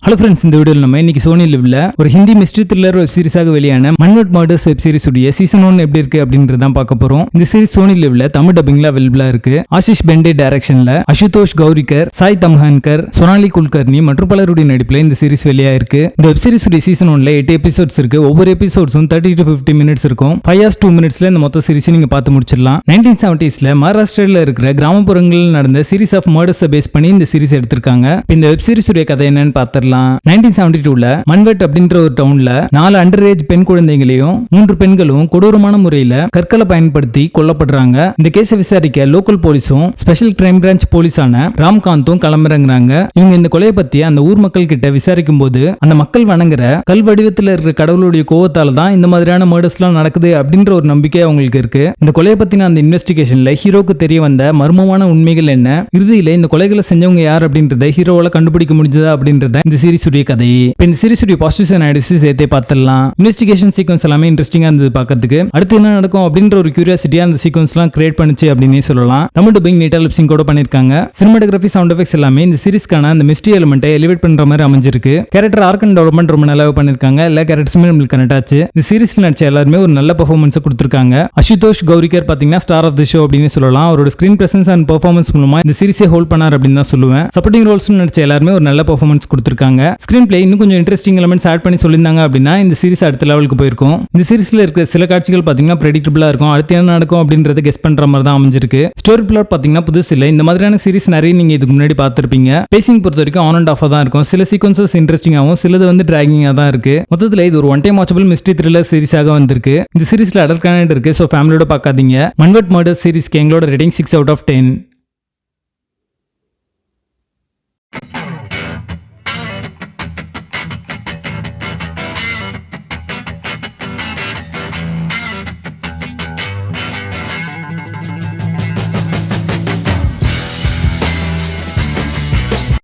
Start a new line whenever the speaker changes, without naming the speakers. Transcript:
Hello friends, இந்த வீடியோவில் நம்ம இன்னைக்கு சோனி லிவ்ல ஒரு ஹிந்தி மிஸ்ட்ரி த்ரில்லர் வெப் சீரிஸாக வெளியான மன்வட் மர்டர்ஸ் வெப் சீரிஸ் உடைய சீசன் 1 எப்படி இருக்கு அப்படின்றத பார்க்க போறோம். இந்த சீரிஸ் சோனி லிவ்ல தமிழ் டப்பிங்ல அவைலபிளா இருக்கு. ஆஷிஷ் பெண்டே டைரக்ஷன்ல அசுதோஷ் கௌரிகர், சாய் தம்ஹன்கர், சோனாலி குல்கர்னி மற்றும் பலருடைய நடிப்புல இந்த சீரிஸ் வெளியாயிருக்கு. இந்த வெப் சீரிஸ் உடைய சீசன் 1ல 8 எபிசோட்ஸ் இருக்கு. ஒவ்வொரு எபிசோட்ஸும் 30 to 50 மினிட்ஸ் இருக்கும். 5 hours 2 minutesல இந்த மொத்த சீரிஸ் நீங்க பார்த்து முடிச்சிடலாம். 1970sல மகாராஷ்டிரால இருக்கிற கிராமப்புறங்களில் நடந்த சீரிஸ் ஆஃப் மர்டர்ஸ் பேஸ் பண்ணி இந்த சீரிஸ் எடுத்திருக்காங்க. இந்த வெப் சீரிஸ் உடைய கதை என்னன்னு பார்த்திடலாம். 1972ல மன்வட் அப்படின்ற ஒரு டவுன்ல 4 அண்டர் ஏஜ் பெண் குழந்தைகளையும் 3 பெண்களும் கொடூரமான முறையில கற்களை பயன்படுத்தி கொல்லப்படுறாங்க. இந்த கேஸை விசாரிக்க லோக்கல் போலீஸும் ஸ்பெஷல் கிரைம் பிரான்ச் போலீஸான ராம்காந்தும் களமிறங்குறாங்க. இவங்க இந்த கொலையை பத்தி அந்த ஊர் மக்கள் கிட்ட விசாரிக்கும் போது அந்த மக்கள் வணங்குற கல் வடிவத்தில் இருக்கிற கடவுளுடைய கோவத்தால தான் இந்த மாதிரியான மர்டர்ஸ் எல்லாம் நடக்குது அப்படின்ற ஒரு நம்பிக்கை அவங்களுக்கு இருக்கு. இந்த கொலையை பத்தின அந்த இன்வெஸ்டிகேஷன்ல ஹீரோக்கு தெரிய வந்த மர்மமான உண்மைகள் என்ன, இறுதியில இந்த கொலைகளை செஞ்சவங்க யார் அப்படின்றத ஹீரோவால கண்டுபிடிக்க முடிஞ்சதா அப்படின்றத இந்த சீரிஸ் உடைய கதை. இந்த சீரிஸ் உடைய பாசிட்டிவ்ஸ் அண்ட் நெகட்டிவ்ஸ் சேர்த்தே பார்த்துடலாம். இன்வெஸ்டிகேஷன் சீக்வன்ஸ் எல்லாமே இன்ட்ரெஸ்டிங்கா இருந்தது பார்க்கிறதுக்கு. அடுத்து என்ன நடக்கும் அப்படின்ற ஒரு கியூரியாசிட்டியா அந்த சீக்வன்ஸ் எல்லாம் கிரியேட் பண்ணுச்சு அப்படின்னு சொல்லலாம். தமிழ் டப்பிங் நீட்டா லிப்சிங் கூட பண்ணிருக்காங்க. சினிமாட்டோகிராஃபி, சவுண்ட் எஃபெக்ட்ஸ் எல்லாமே இந்த சீரிஸ்க்கான அந்த மிஸ்ட்ரி எலிமெண்ட்டை எலிவேட் பண்ற மாதிரி அமைஞ்சிருக்கு. கேரக்டர் ஆர்க் அண்ட் டெவலப்மெண்ட் ரொம்ப நல்லா பண்ணிருக்காங்க. எல்லா கேரக்டர்ஸுமே நம்மளுக்கு கனெக்ட் ஆச்சு. இந்த சீரிஸ்ல நடிச்ச எல்லாருமே ஒரு நல்ல பெர்ஃபார்மன்ஸ் கொடுத்திருக்காங்க. அசுதோஷ் கௌரிகர் பாத்தீங்கன்னா ஸ்டார் ஆஃப் தி ஷோ அப்படின்னு சொல்லலாம். அவரோட ஸ்கிரீன் பிரசன்ஸ் அண்ட் பெர்ஃபார்மன்ஸ் மூலமா இந்த சீரிஸை ஹோல்ட் பண்ணார் அப்படின்னு தான் சொல்லுவேன். சப்போர்ட்டிங் ரோல்ஸ் நடிச்ச எல்லாருமே ஒரு நல்ல பெர்ஃபார்மன்ஸ் கொடுத்திருக்காங்க. ஸ்கிரீன் பிளே இன்னும் கொஞ்சம் இன்ட்ரெஸ்டிங் எலிமெண்ட்ஸ் ஆட் பண்ணி சொல்லியிருந்தாங்க அப்படின்னா இந்த சீரிஸ் அடுத்த லெவலுக்கு போயிருக்கும். இந்த சீரிஸ்ல இருக்கிற சில காட்சிகள் பாத்தீங்கன்னா பிரெடிக்டபிளா இருக்கும். அடுத்து என்ன நடக்கும் அப்படின்றத கெஸ் பண்ற மாதிரி தான் அமைஞ்சிருக்கு. ஸ்டோரி பிளாட் பாத்தீங்கன்னா புதுசு இல்ல. இந்த மாதிரியான சீரிஸ் நிறைய நீங்க இதுக்கு முன்னாடி பார்த்திருப்பீங்க. பேசிங் பொறுத்த வரைக்கும் ஆன் அண்ட் ஆஃபா தான் இருக்கும். சில சீக்வன்சஸ் இன்ட்ரெஸ்டிங்காகவும் சிலது வந்து டிராகிங்கா தான் இருக்கு. மொத்தத்தில் இது ஒரு one time watchable mystery thriller சீரிஸாக வந்திருக்கு. இந்த சீரிஸ்ல அடல்ட் கண்டென்ட் இருக்கு. சோ ஃபேமிலியோட பார்க்காதீங்க. மன்வட் மர்டர்ஸ் சீரிஸ்க்கு எங்களோட ரேட்டிங் 6 out of 10.